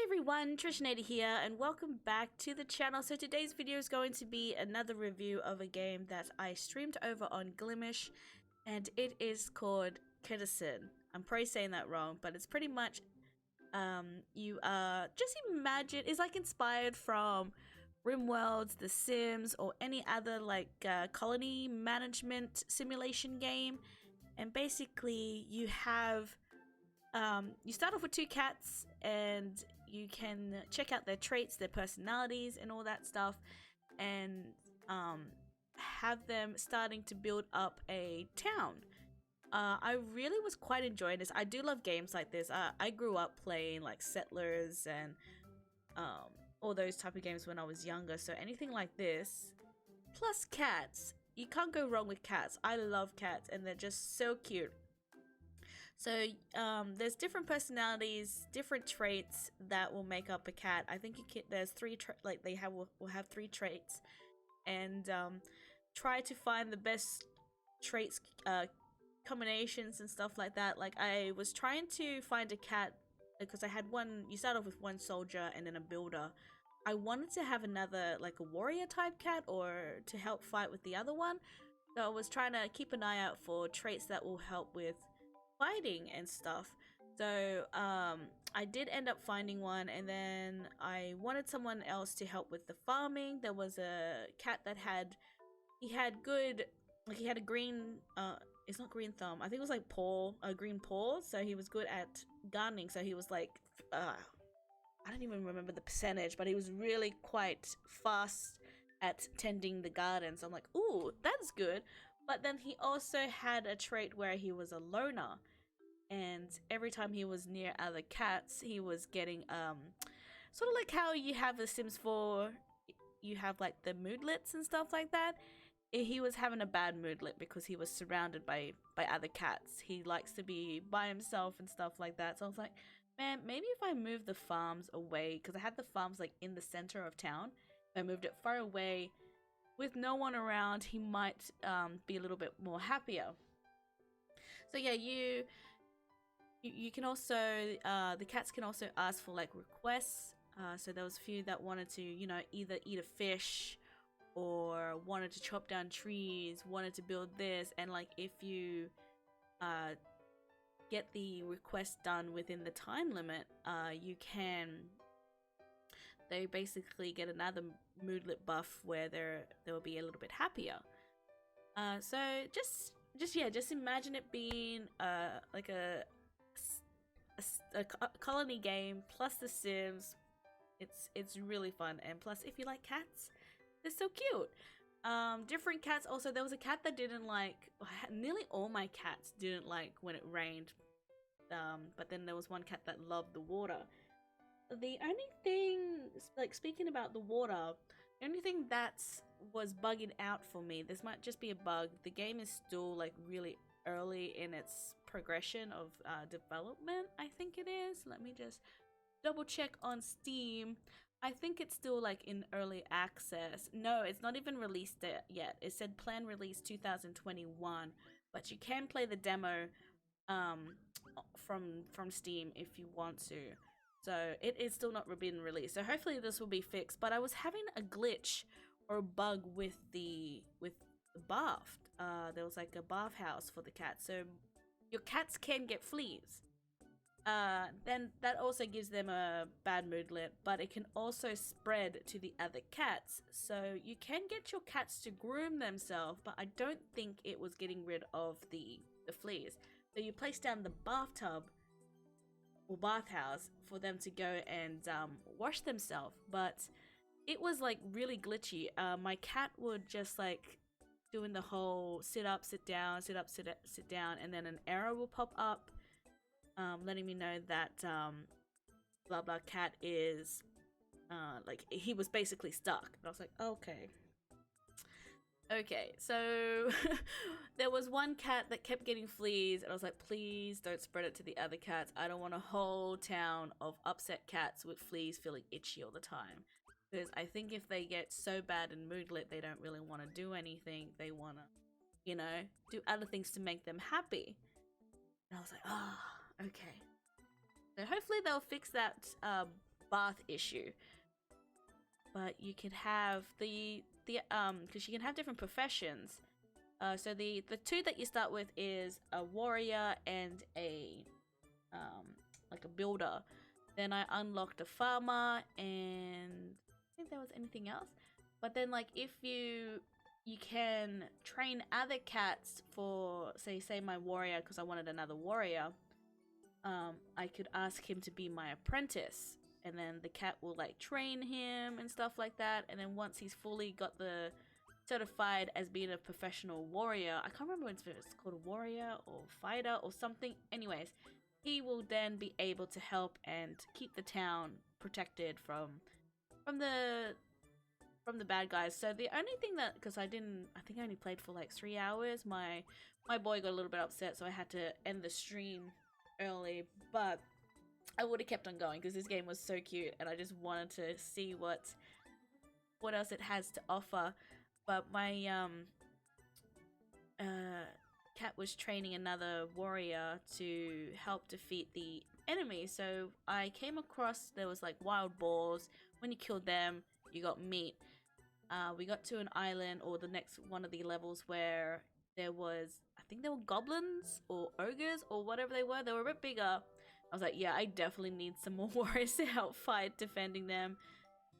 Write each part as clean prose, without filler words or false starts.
Everyone, Trishnada here and welcome back to the channel. So today's video is going to be another review of a game that I streamed over on Glimish, and it is called Catizens. I'm probably saying that wrong, but it's pretty much just imagine it's like inspired from RimWorld, The Sims, or any other like colony management simulation game. And basically you have you start off with two cats and you can check out their traits, their personalities and all that stuff, and have them starting to build up a town. I really was quite enjoying this. I do love games like this. I grew up playing like Settlers and all those type of games when I was younger, so anything like this plus cats, you can't go wrong with cats. I love cats and they're just so cute. So there's different personalities, different traits that will make up a cat. I think there's three will have three traits, and try to find the best traits combinations and stuff like that. Like I was trying to find a cat because I had one. You start off with one soldier and then a builder. I wanted to have another like a warrior type cat or to help fight with the other one. So I was trying to keep an eye out for traits that will help with fighting and stuff. So I did end up finding one, and then I wanted someone else to help with the farming. There was a cat that had good, like he had a green it's not green thumb, I think it was like green paw, so he was good at gardening. So he was like I don't even remember the percentage, but he was really quite fast at tending the gardens. I'm like, ooh, that's good. But then he also had a trait where he was a loner, and every time he was near other cats, he was getting sort of like how you have the Sims 4, you have like the moodlets and stuff like that. He was having a bad moodlet because he was surrounded by other cats. He likes to be by himself and stuff like that. So I was like, man, maybe if I move the farms away, because I had the farms like in the center of town, if I moved it far away with no one around, he might be a little bit more happier. So yeah, you can also the cats can also ask for like requests. So there was a few that wanted to, you know, either eat a fish or wanted to chop down trees, wanted to build this, and like if you get the request done within the time limit, they basically get another moodlet buff where they'll be a little bit happier. So just imagine it being like a colony game plus The Sims. It's really fun, and plus if you like cats, they're so cute. Different cats also. There was a cat that didn't like, nearly all my cats didn't like when it rained, but then there was one cat that loved the water. The only thing, like speaking about the water, the only thing that was bugging out for me, this might just be a bug, the game is still like really early in its progression of development, I think it is. Let me just double check on Steam. I think it's still like in early access. No, it's not even released yet. It said planned release 2021, but you can play the demo from Steam if you want to. So it is still not been released. So hopefully this will be fixed. But I was having a glitch or a bug with the bath. There was like a bathhouse for the cat. So your cats can get fleas. Then that also gives them a bad moodlet, but it can also spread to the other cats. So you can get your cats to groom themselves, but I don't think it was getting rid of the fleas. So you place down the bathtub or bathhouse for them to go and wash themselves, but it was like really glitchy. My cat would just like doing the whole sit up, sit down, sit up, sit down, and then an error will pop up letting me know that blah blah cat is like he was basically stuck. And I was like, okay, so there was one cat that kept getting fleas, and I was like, please don't spread it to the other cats. I don't want a whole town of upset cats with fleas feeling itchy all the time, because I think if they get so bad in moodlet, they don't really want to do anything. They want to, you know, do other things to make them happy. And I was like, okay. So hopefully they'll fix that bath issue. But you can have the because you can have different professions. So the two that you start with is a warrior and a like a builder. Then I unlocked a farmer, and I think there was anything else. But then like if you can train other cats for say my warrior, because I wanted another warrior. I could ask him to be my apprentice, and then the cat will like train him and stuff like that. And then once he's fully got the certified as being a professional warrior, I can't remember if it's called a warrior or fighter or something. Anyways, he will then be able to help and keep the town protected from the bad guys. So the only thing that, because I think I only played for like 3 hours, my boy got a little bit upset, so I had to end the stream early, but I would have kept on going because this game was so cute and I just wanted to see what else it has to offer. But my cat was training another warrior to help defeat the enemy. So I came across, there was like wild boars. When you killed them, you got meat. We got to an island, or the next one of the levels, where there was, I think they were goblins or ogres or whatever they were. They were a bit bigger. I was like, yeah, I definitely need some more warriors to help fight defending them.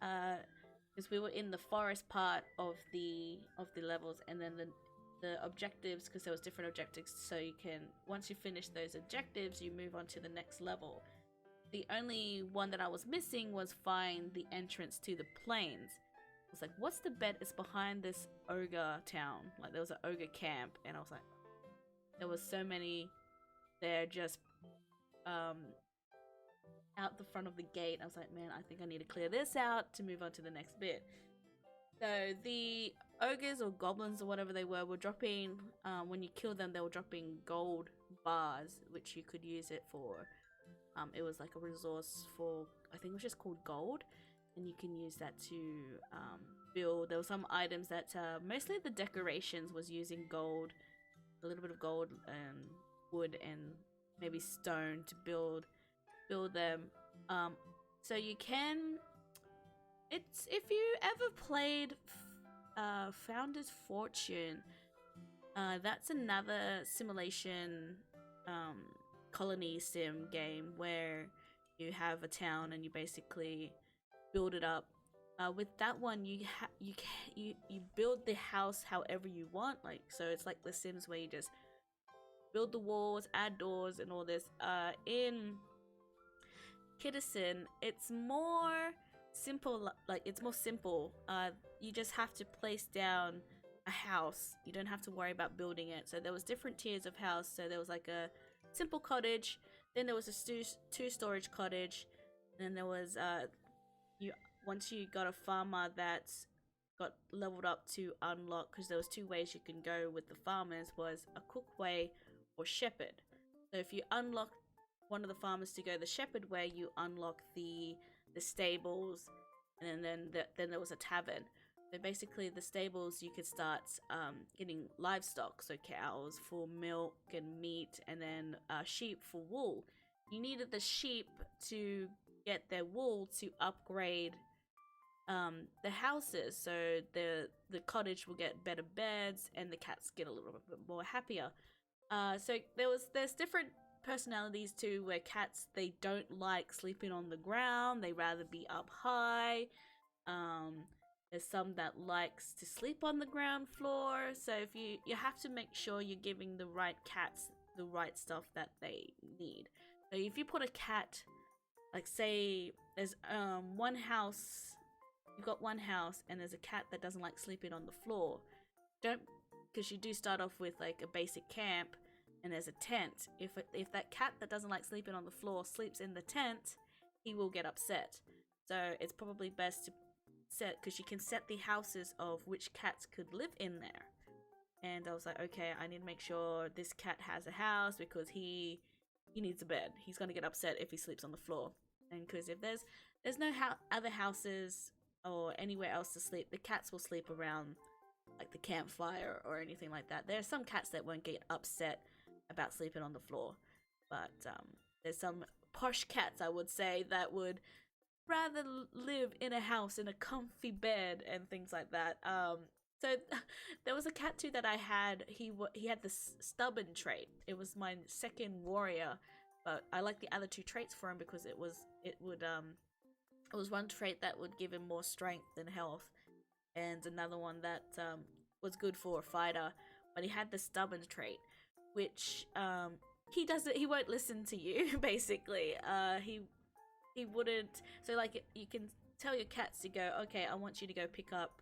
Because we were in the forest part of the levels, and then the objectives, because there was different objectives, so you can, once you finish those objectives, you move on to the next level. The only one that I was missing was find the entrance to the plains. I was like, what's the bet? It's behind this ogre town. Like, there was an ogre camp, and I was like, there was so many there just out the front of the gate. I was like, man, I think I need to clear this out to move on to the next bit. So the ogres or goblins or whatever they were dropping, when you kill them, they were dropping gold bars, which you could use it for. It was like a resource for, I think it was just called gold, and you can use that to build. There were some items that mostly the decorations was using gold, a little bit of gold and wood and maybe stone to build them. So you can, it's, if you ever played Founder's Fortune, that's another simulation colony sim game where you have a town and you basically build it up. With that one, you build the house however you want. Like, so it's like The Sims where you just build the walls, add doors, and all this. In Catizens, it's more simple. Like, it's more simple. You just have to place down a house. You don't have to worry about building it. So there was different tiers of house. So there was like a simple cottage, then there was a two storage cottage, and then there was once you got a farmer that's got leveled up to unlock, because there was 2 ways you can go with the farmers, was a cook way or shepherd. So if you unlock one of the farmers to go the shepherd way, you unlock the stables, and then there was a tavern. So basically the stables, you could start getting livestock, so cows for milk and meat, and then sheep for wool. You needed the sheep to get their wool to upgrade the houses, so the cottage will get better beds and the cats get a little bit more happier. So there's different personalities too, where cats, they don't like sleeping on the ground, they rather be up high. There's some that likes to sleep on the ground floor. So if you have to make sure you're giving the right cats the right stuff that they need. So if you put a cat, like say there's one house, you've got one house and there's a cat that doesn't like sleeping on the floor, don't, because you do start off with like a basic camp and there's a tent. If that cat that doesn't like sleeping on the floor sleeps in the tent, he will get upset. So it's probably best to set, because you can set the houses of which cats could live in there. And I was like, okay, I need to make sure this cat has a house, because he needs a bed. He's gonna get upset if he sleeps on the floor. And because if there's no other houses or anywhere else to sleep, the cats will sleep around like the campfire or anything like that. There are some cats that won't get upset about sleeping on the floor, but there's some posh cats, I would say, that would rather live in a house in a comfy bed and things like that. So there was a cat too that I had. He had this stubborn trait. It was my second warrior, but I like the other two traits for him because it was one trait that would give him more strength and health, and another one that was good for a fighter. But he had the stubborn trait, which he won't listen to you basically. He wouldn't. So like you can tell your cats to go, okay, I want you to go pick up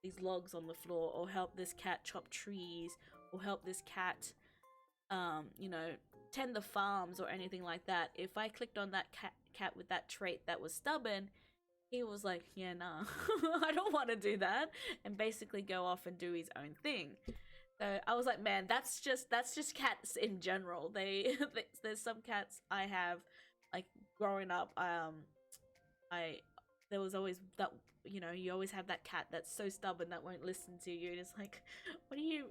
these logs on the floor, or help this cat chop trees, or help this cat you know, tend the farms or anything like that. If I clicked on that cat with that trait that was stubborn, he was like, yeah, nah, I don't want to do that, and basically go off and do his own thing. So I was like, man, that's just cats in general. There's some cats I have, like growing up, I there was always that, you know, you always have that cat that's so stubborn that won't listen to you, and it's like, what do you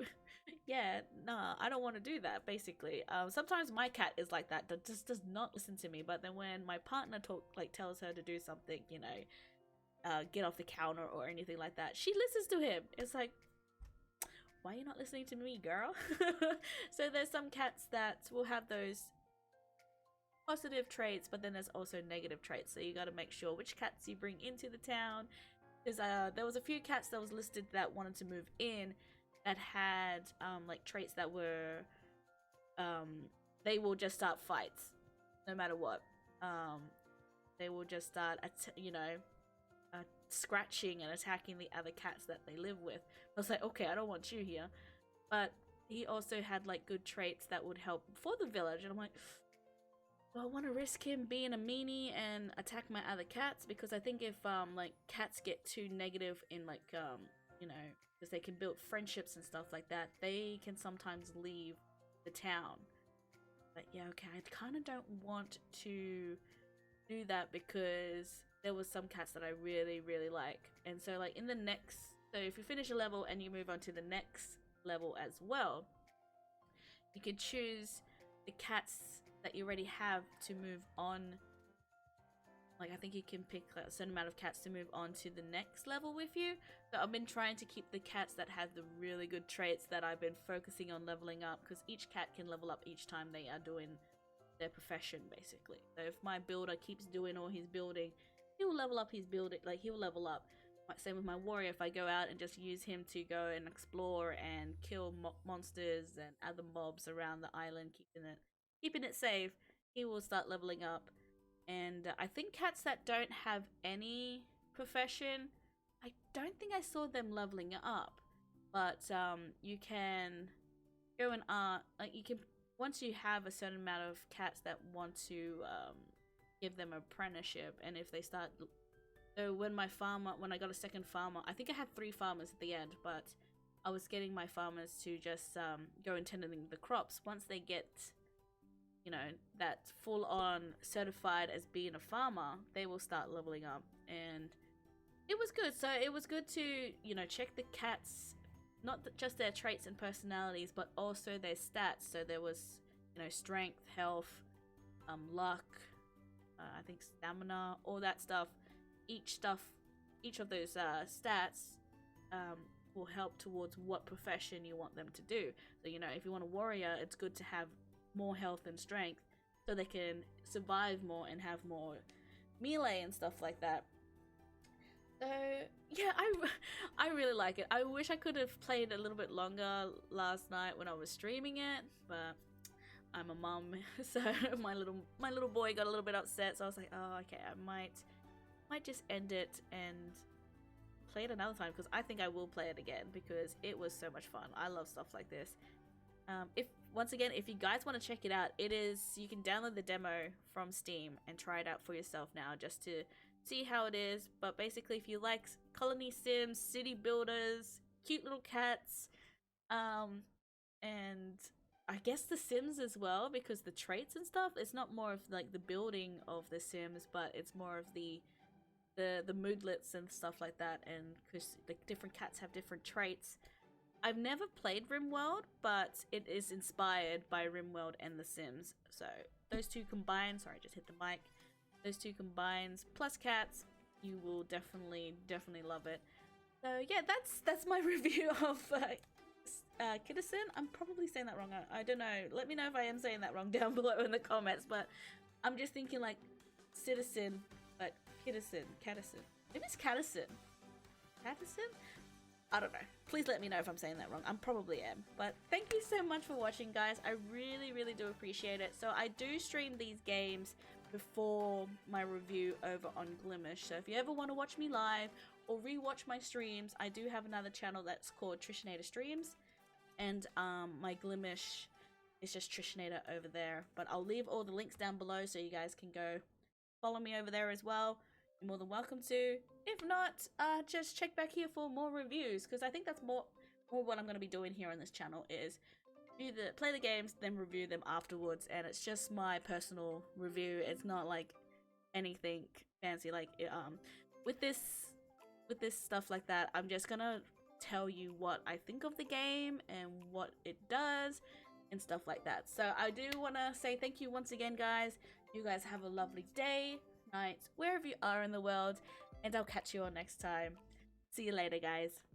yeah, nah, I don't want to do that basically. Sometimes my cat is like that just does not listen to me, but then when my partner tells her to do something, you know, get off the counter or anything like that, she listens to him. It's like, why are you not listening to me, girl? So there's some cats that will have those positive traits, but then there's also negative traits, so you got to make sure which cats you bring into the town. Because there was a few cats that was listed that wanted to move in that had like traits that were they will just start fights no matter what. They will just start scratching and attacking the other cats that they live with. I was like, okay, I don't want you here. But he also had like good traits that would help for the village, and I'm like, well, I want to risk him being a meanie and attack my other cats, because I think if like cats get too negative in like you know, because they can build friendships and stuff like that, they can sometimes leave the town. But yeah, okay, I kind of don't want to do that, because there was some cats that I really like, and so like in the next, so if you finish a level and you move on to the next level as well, you can choose the cats that you already have to move on. Like I think you can pick a certain amount of cats to move on to the next level with you. So I've been trying to keep the cats that have the really good traits that I've been focusing on leveling up, because each cat can level up each time they are doing their profession basically. So if my builder keeps doing all his building, he'll level up his building, like he'll level up. Same with my warrior, if I go out and just use him to go and explore and kill monsters and other mobs around the island, keeping it safe, he will start leveling up. And I think cats that don't have any profession, I don't think I saw them leveling up. But you can go and like you can, once you have a certain amount of cats that want to give them apprenticeship, and if they start, so when I got a second farmer, I think I had 3 farmers at the end, but I was getting my farmers to just go and tending the crops. Once they get, you know, that full on certified as being a farmer, they will start leveling up, and it was good. So it was good to, you know, check the cats, not just their traits and personalities, but also their stats. So there was, you know, strength, health, luck, I think stamina, all that stuff. Each of those stats will help towards what profession you want them to do. So, you know, if you want a warrior, it's good to have more health and strength so they can survive more and have more melee and stuff like that. So yeah, I really like it. I wish I could have played a little bit longer last night when I was streaming it, but I'm a mum, so my little boy got a little bit upset, so I was like, oh, okay, I might just end it and play it another time, because I think I will play it again, because it was so much fun. I love stuff like this. If you guys want to check it out, you can download the demo from Steam and try it out for yourself now, just to see how it is. But basically, if you like colony sims, city builders, cute little cats, and I guess the Sims as well, because the traits and stuff, it's not more of like the building of the Sims, but it's more of the moodlets and stuff like that, and because the different cats have different traits. I've never played RimWorld, but it is inspired by RimWorld and The Sims. So those two combined, sorry, I just hit the mic. those two combines plus cats, you will definitely love it. So yeah, that's my review of Catizens. I'm probably saying that wrong. I don't know. Let me know if I am saying that wrong down below in the comments. But I'm just thinking like citizen, but Catizens. Maybe it's Catizens. Catizens? I don't know. Please let me know if I'm saying that wrong. I probably am. But thank you so much for watching, guys. I really do appreciate it. So I do stream these games before my review over on Glimish. So if you ever want to watch me live or rewatch my streams, I do have another channel that's called Trishinator Streams. And my Glimish is just Trishinator over there. But I'll leave all the links down below so you guys can go follow me over there as well. You're more than welcome to. If not, just check back here for more reviews, because I think that's more what I'm going to be doing here on this channel is play the games, then review them afterwards. And it's just my personal review. It's not like anything fancy. Like with this stuff like that, I'm just gonna tell you what I think of the game and what it does and stuff like that. So I do want to say thank you once again, guys. You guys have a lovely day, night, wherever you are in the world, and I'll catch you all next time. See you later, guys.